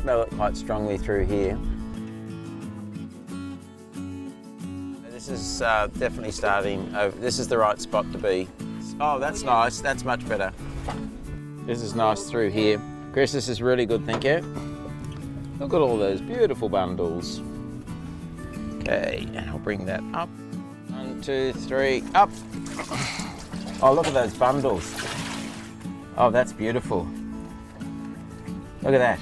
smell it quite strongly through here. This is definitely starting over. This is the right spot to be. Oh, that's nice. That's much better. This is nice through here. Chris, this is really good, thank you. Look at all those beautiful bundles. Okay, and I'll bring that up. 1, 2, 3, up. Oh, look at those bundles. Oh, that's beautiful. Look at that.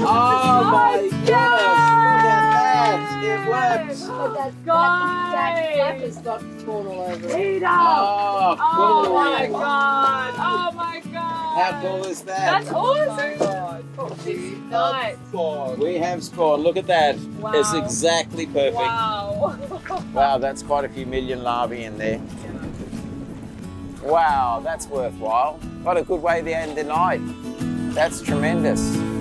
Oh my goodness! Look at that! It works! Oh, that flap has got torn all over it. Peter! Oh, cool! Oh my god! Oh my god! How cool is that? That's awesome! Nice. We have scored. Look at that. Wow. It's exactly perfect. Wow. Wow, that's quite a few million larvae in there. Wow, that's worthwhile. What a good way to end the night. That's tremendous.